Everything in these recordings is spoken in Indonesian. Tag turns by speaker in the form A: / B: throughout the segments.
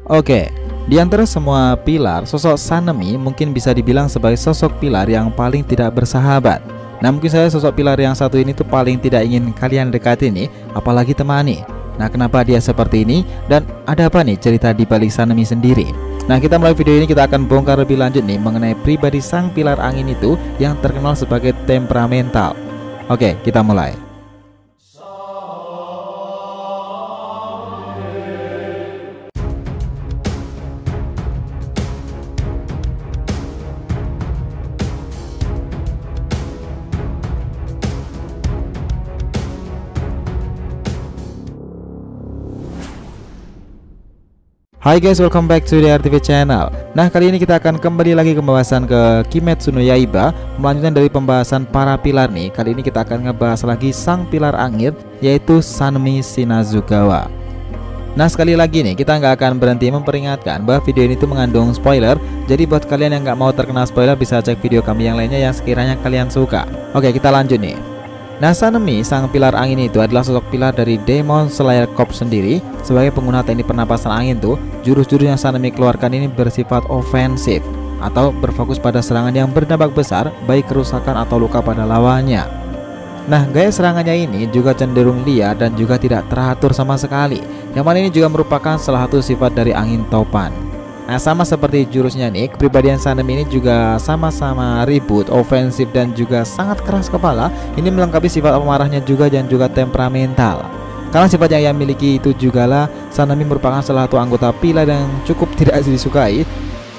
A: Oke, di antara semua pilar, sosok Sanemi mungkin bisa dibilang sebagai sosok pilar yang paling tidak bersahabat. Nah, mungkin saya sosok pilar yang satu ini tuh paling tidak ingin kalian dekati nih, apalagi temani. Nah, kenapa dia seperti ini dan ada apa nih cerita di balik Sanemi sendiri? Nah, kita mulai video ini kita akan bongkar lebih lanjut nih mengenai pribadi sang pilar angin itu yang terkenal sebagai temperamental. Oke, kita mulai. Hai guys, welcome back to the RTV channel. Nah, kali ini kita akan kembali lagi ke pembahasan ke Kimetsu no Yaiba. Melanjutkan dari pembahasan para pilar nih. Kali ini kita akan ngebahas lagi sang pilar angin, yaitu Sanemi Shinazugawa. Nah, sekali lagi nih, kita nggak akan berhenti memperingatkan bahwa video ini tuh mengandung spoiler. Jadi buat kalian yang nggak mau terkena spoiler, bisa cek video kami yang lainnya yang sekiranya kalian suka. Oke, kita lanjut nih. Nah, Sanemi, sang pilar angin itu adalah sosok pilar dari Demon Slayer Corps sendiri. Sebagai pengguna teknik pernapasan angin tuh, jurus-jurus yang Sanemi keluarkan ini bersifat ofensif atau berfokus pada serangan yang berdampak besar, baik kerusakan atau luka pada lawannya. Nah, gaya serangannya ini juga cenderung liar dan juga tidak teratur sama sekali. Yang mana ini juga merupakan salah satu sifat dari angin topan. Nah, sama seperti jurusnya nih, kepribadian Sanemi ini juga sama-sama ribut, ofensif dan juga sangat keras kepala. Ini melengkapi sifat pemarahnya juga dan juga temperamental. Karena sifat yang ia miliki itu jugalah Sanemi merupakan salah satu anggota pilar yang cukup tidak disukai,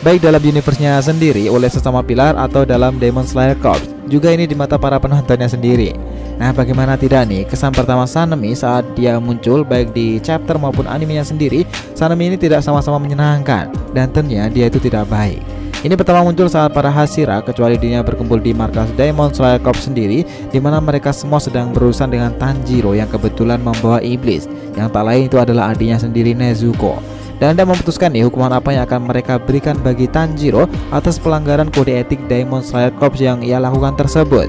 A: baik dalam universe-nya sendiri oleh sesama pilar atau dalam Demon Slayer Corps. Juga ini di mata para penontonnya sendiri. Nah, bagaimana tidak nih, kesan pertama Sanemi saat dia muncul baik di chapter maupun animenya sendiri, Sanemi ini tidak sama-sama menyenangkan dan tentunya dia itu tidak baik. Ini pertama muncul saat para Hashira kecuali dirinya berkumpul di markas Demon Slayer Corps sendiri, di mana mereka semua sedang berurusan dengan Tanjiro yang kebetulan membawa iblis, yang tak lain itu adalah adiknya sendiri Nezuko. Dan Anda memutuskan nih hukuman apa yang akan mereka berikan bagi Tanjiro atas pelanggaran kode etik Demon Slayer Corps yang ia lakukan tersebut.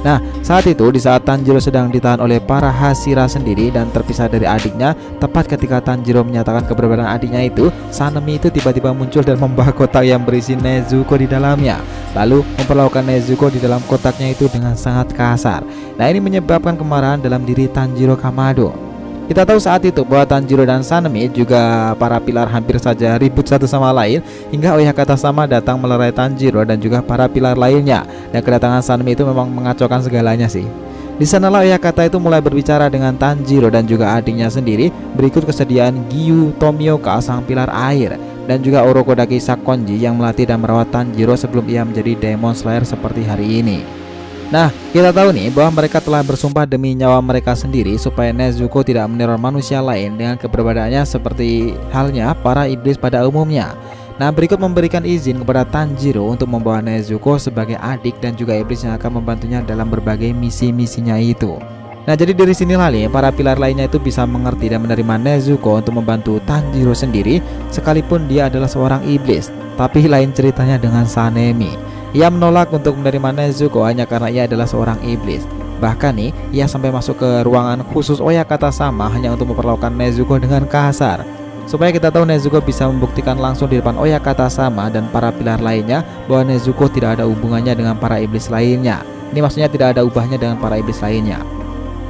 A: Nah, saat itu di saat Tanjiro sedang ditahan oleh para Hashira sendiri dan terpisah dari adiknya, tepat ketika Tanjiro menyatakan keberadaan adiknya itu, Sanemi itu tiba-tiba muncul dan membawa kotak yang berisi Nezuko di dalamnya, lalu memperlakukan Nezuko di dalam kotaknya itu dengan sangat kasar. Nah, ini menyebabkan kemarahan dalam diri Tanjiro Kamado. Kita tahu saat itu bahwa Tanjiro dan Sanemi juga para pilar hampir saja ribut satu sama lain, hingga Oyakata sama datang melerai Tanjiro dan juga para pilar lainnya. Dan kedatangan Sanemi itu memang mengacaukan segalanya sih. Di sanalah Oyakata itu mulai berbicara dengan Tanjiro dan juga adiknya sendiri berikut kesediaan Giyu Tomioka sang pilar air dan juga Orokodaki Sakonji yang melatih dan merawat Tanjiro sebelum ia menjadi Demon Slayer seperti hari ini. Nah, kita tahu nih bahwa mereka telah bersumpah demi nyawa mereka sendiri supaya Nezuko tidak meneror manusia lain dengan keberadaannya seperti halnya para iblis pada umumnya. Nah, berikut memberikan izin kepada Tanjiro untuk membawa Nezuko sebagai adik dan juga iblis yang akan membantunya dalam berbagai misi-misinya itu. Nah, jadi dari sinilah nih para pilar lainnya itu bisa mengerti dan menerima Nezuko untuk membantu Tanjiro sendiri sekalipun dia adalah seorang iblis. Tapi lain ceritanya dengan Sanemi. Ia menolak untuk menerima Nezuko hanya karena ia adalah seorang iblis. Bahkan nih, ia sampai masuk ke ruangan khusus Oyakata sama hanya untuk memperlakukan Nezuko dengan kasar. Supaya kita tahu Nezuko bisa membuktikan langsung di depan Oyakata sama dan para pilar lainnya bahwa Nezuko tidak ada hubungannya dengan para iblis lainnya. Ini maksudnya tidak ada ubahnya dengan para iblis lainnya.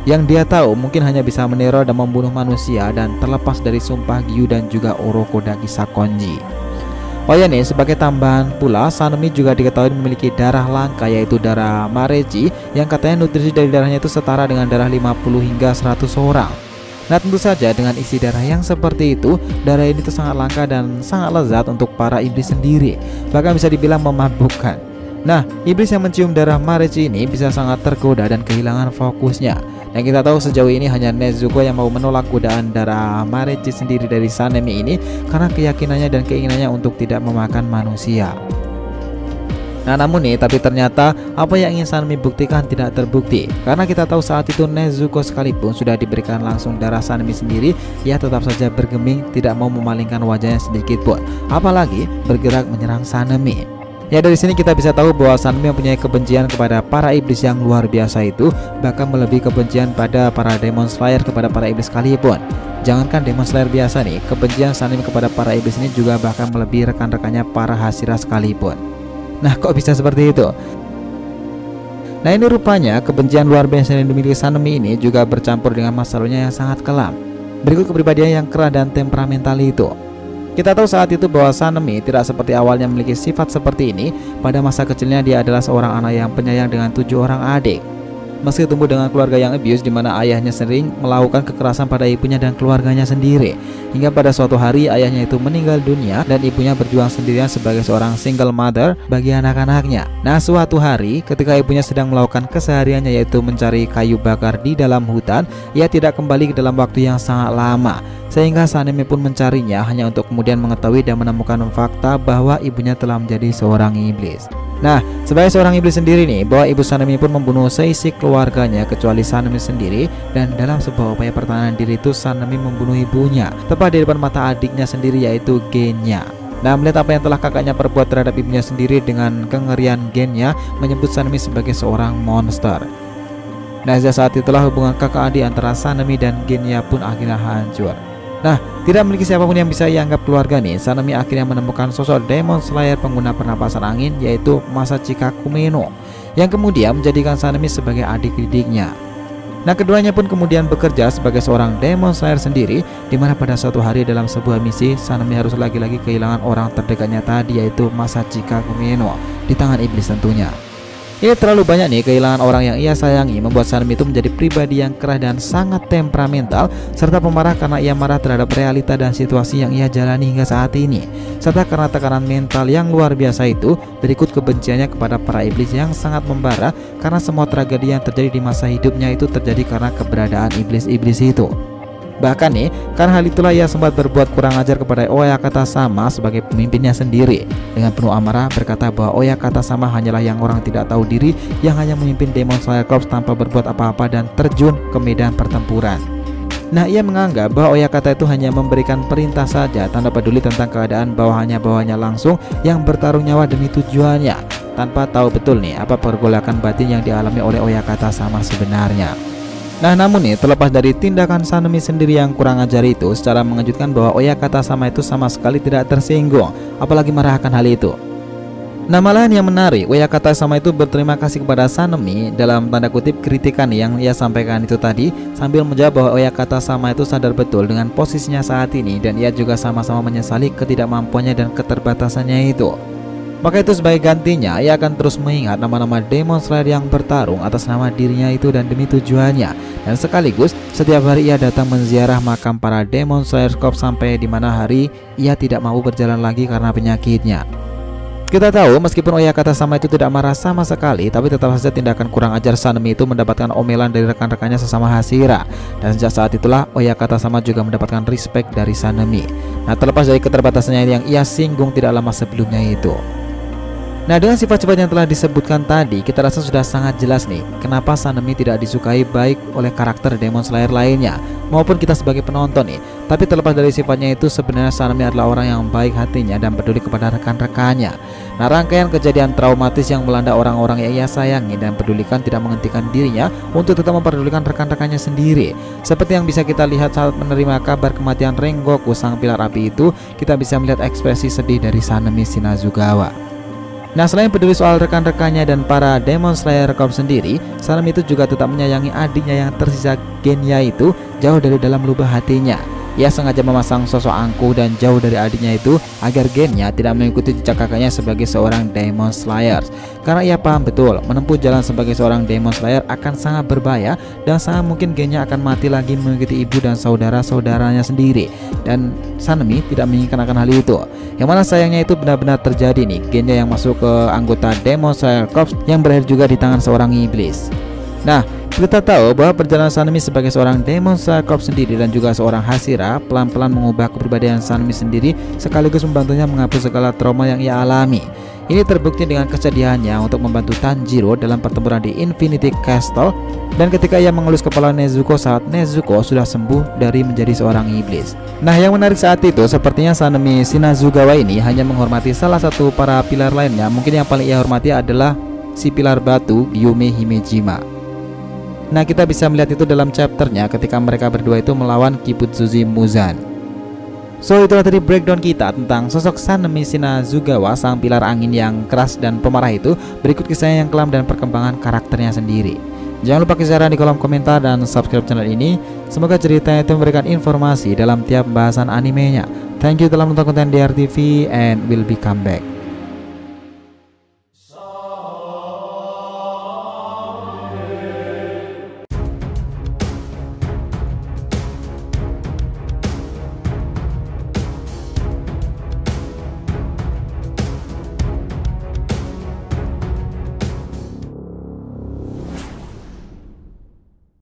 A: Yang dia tahu mungkin hanya bisa meneror dan membunuh manusia dan terlepas dari sumpah Giyu dan juga Orokodaki Sakonji. Oh ya nih, sebagai tambahan pula Sanemi juga diketahui memiliki darah langka yaitu darah Mareji yang katanya nutrisi dari darahnya itu setara dengan darah 50 hingga 100 orang. Nah, tentu saja dengan isi darah yang seperti itu, darah ini tuh sangat langka dan sangat lezat untuk para iblis sendiri, bahkan bisa dibilang memabukkan. Nah, iblis yang mencium darah Mareji ini bisa sangat tergoda dan kehilangan fokusnya. Dan kita tahu sejauh ini hanya Nezuko yang mau menolak godaan darah Mareji sendiri dari Sanemi ini karena keyakinannya dan keinginannya untuk tidak memakan manusia. Nah, namun nih, tapi ternyata apa yang ingin Sanemi buktikan tidak terbukti. Karena kita tahu saat itu Nezuko sekalipun sudah diberikan langsung darah Sanemi sendiri, ia tetap saja bergeming, tidak mau memalingkan wajahnya sedikit pun, apalagi bergerak menyerang Sanemi. Ya, dari sini kita bisa tahu bahwa Sanemi mempunyai kebencian kepada para iblis yang luar biasa itu, bahkan melebihi kebencian pada para Demon Slayer kepada para iblis sekalipun. Jangankan Demon Slayer biasa nih, kebencian Sanemi kepada para iblis ini juga bahkan melebihi rekan-rekannya para Hashira sekalipun. Nah, kok bisa seperti itu? Nah, ini rupanya kebencian luar biasa yang dimiliki Sanemi ini juga bercampur dengan masa lalunya yang sangat kelam. Berikut kepribadian yang keras dan temperamental itu. Kita tahu saat itu bahwa Sanemi tidak seperti awalnya memiliki sifat seperti ini. Pada masa kecilnya dia adalah seorang anak yang penyayang dengan 7 orang adik. Meski tumbuh dengan keluarga yang abuse, di mana ayahnya sering melakukan kekerasan pada ibunya dan keluarganya sendiri, hingga pada suatu hari ayahnya itu meninggal dunia dan ibunya berjuang sendirian sebagai seorang single mother bagi anak-anaknya. Nah, suatu hari ketika ibunya sedang melakukan kesehariannya, yaitu mencari kayu bakar di dalam hutan, ia tidak kembali ke dalam waktu yang sangat lama, sehingga Sanemi pun mencarinya hanya untuk kemudian mengetahui dan menemukan fakta bahwa ibunya telah menjadi seorang iblis. Nah, sebagai seorang iblis sendiri nih, bahwa ibu Sanemi pun membunuh seisi keluarganya kecuali Sanemi sendiri, dan dalam sebuah upaya pertahanan diri itu Sanemi membunuh ibunya tepat di depan mata adiknya sendiri, yaitu Genya. Nah, melihat apa yang telah kakaknya perbuat terhadap ibunya sendiri, dengan kengerian Genya menyebut Sanemi sebagai seorang monster. Nah, sejak saat itulah hubungan kakak adik antara Sanemi dan Genya pun akhirnya hancur. Nah, tidak memiliki siapapun yang bisa ia anggap keluarga nih, Sanemi akhirnya menemukan sosok Demon Slayer pengguna pernapasan angin, yaitu Masachika Kumeno, yang kemudian menjadikan Sanemi sebagai adik didiknya. Nah, keduanya pun kemudian bekerja sebagai seorang Demon Slayer sendiri, dimana pada suatu hari dalam sebuah misi, Sanemi harus lagi-lagi kehilangan orang terdekatnya tadi, yaitu Masachika Kumeno, di tangan iblis tentunya. Ini terlalu banyak nih kehilangan orang yang ia sayangi, membuat Sanemi itu menjadi pribadi yang keras dan sangat temperamental, serta pemarah karena ia marah terhadap realita dan situasi yang ia jalani hingga saat ini, serta karena tekanan mental yang luar biasa itu. Berikut kebenciannya kepada para iblis yang sangat membara, karena semua tragedi yang terjadi di masa hidupnya itu terjadi karena keberadaan iblis-iblis itu. Bahkan nih, karena hal itulah ia sempat berbuat kurang ajar kepada Oyakata Sama sebagai pemimpinnya sendiri. Dengan penuh amarah berkata bahwa Oyakata Sama hanyalah yang orang tidak tahu diri, yang hanya memimpin Demon Slayer Corps tanpa berbuat apa-apa dan terjun ke medan pertempuran. Nah, ia menganggap bahwa Oyakata itu hanya memberikan perintah saja, tanpa peduli tentang keadaan bawahannya langsung yang bertarung nyawa demi tujuannya, tanpa tahu betul nih apa pergolakan batin yang dialami oleh Oyakata Sama sebenarnya. Nah, namun nih, terlepas dari tindakan Sanemi sendiri yang kurang ajar itu, secara mengejutkan bahwa Oyakata Sama itu sama sekali tidak tersinggung, apalagi marah akan hal itu. Nah, malahan yang menarik, Oyakata Sama itu berterima kasih kepada Sanemi dalam tanda kutip kritikan yang ia sampaikan itu tadi, sambil menjawab bahwa Oyakata Sama itu sadar betul dengan posisinya saat ini, dan ia juga sama-sama menyesali ketidakmampuannya dan keterbatasannya itu. Maka itu sebagai gantinya, ia akan terus mengingat nama-nama Demon Slayer yang bertarung atas nama dirinya itu dan demi tujuannya. Dan sekaligus setiap hari ia datang menziarah makam para Demon Slayer Corps sampai di mana hari ia tidak mau berjalan lagi karena penyakitnya. Kita tahu meskipun Oyakata Sama itu tidak marah sama sekali, tapi tetap saja tindakan kurang ajar Sanemi itu mendapatkan omelan dari rekan-rekannya sesama Hashira. Dan sejak saat itulah Oyakata Sama juga mendapatkan respect dari Sanemi. Nah, terlepas dari keterbatasannya yang ia singgung tidak lama sebelumnya itu. Nah, dengan sifat-sifat yang telah disebutkan tadi, kita rasa sudah sangat jelas nih kenapa Sanemi tidak disukai baik oleh karakter Demon Slayer lainnya maupun kita sebagai penonton nih. Tapi terlepas dari sifatnya itu, sebenarnya Sanemi adalah orang yang baik hatinya dan peduli kepada rekan-rekannya. Nah, rangkaian kejadian traumatis yang melanda orang-orang yang ia sayangi dan pedulikan tidak menghentikan dirinya untuk tetap memperdulikan rekan-rekannya sendiri. Seperti yang bisa kita lihat saat menerima kabar kematian Rengoku, sang pilar api itu, kita bisa melihat ekspresi sedih dari Sanemi Shinazugawa. Nah, selain peduli soal rekan-rekannya dan para Demon Slayer Corps sendiri, Sanemi itu juga tetap menyayangi adiknya yang tersisa Genya itu jauh dari dalam lubuk hatinya. Ia sengaja memasang sosok angkuh dan jauh dari adiknya itu agar Genya tidak mengikuti jejak kakaknya sebagai seorang Demon Slayer. Karena ia paham betul menempuh jalan sebagai seorang Demon Slayer akan sangat berbahaya dan sangat mungkin Genya akan mati lagi mengikuti ibu dan saudara-saudaranya sendiri. Dan Sanemi tidak menginginkan akan hal itu. Yang mana sayangnya itu benar-benar terjadi nih. Genya yang masuk ke anggota Demon Slayer Corps yang berakhir juga di tangan seorang iblis. Nah, kita tahu bahwa perjalanan Sanemi sebagai seorang Demon Slayer Corps sendiri dan juga seorang Hashira pelan-pelan mengubah kepribadian Sanemi sendiri, sekaligus membantunya menghapus segala trauma yang ia alami. Ini terbukti dengan kesedihannya untuk membantu Tanjiro dalam pertempuran di Infinity Castle, dan ketika ia mengelus kepala Nezuko saat Nezuko sudah sembuh dari menjadi seorang iblis. Nah, yang menarik saat itu sepertinya Sanemi Shinazugawa ini hanya menghormati salah satu para pilar lainnya. Mungkin yang paling ia hormati adalah si pilar batu Yume Himejima. Nah, kita bisa melihat itu dalam chapternya ketika mereka berdua itu melawan Kibutsuji Muzan. So, itulah tadi breakdown kita tentang sosok Sanemi Shinazugawa, sang pilar angin yang keras dan pemarah itu. Berikut kisahnya yang kelam dan perkembangan karakternya sendiri. Jangan lupa kisaran di kolom komentar dan subscribe channel ini. Semoga ceritanya itu memberikan informasi dalam tiap pembahasan animenya. Thank you telah menonton konten DRTV and will be come back.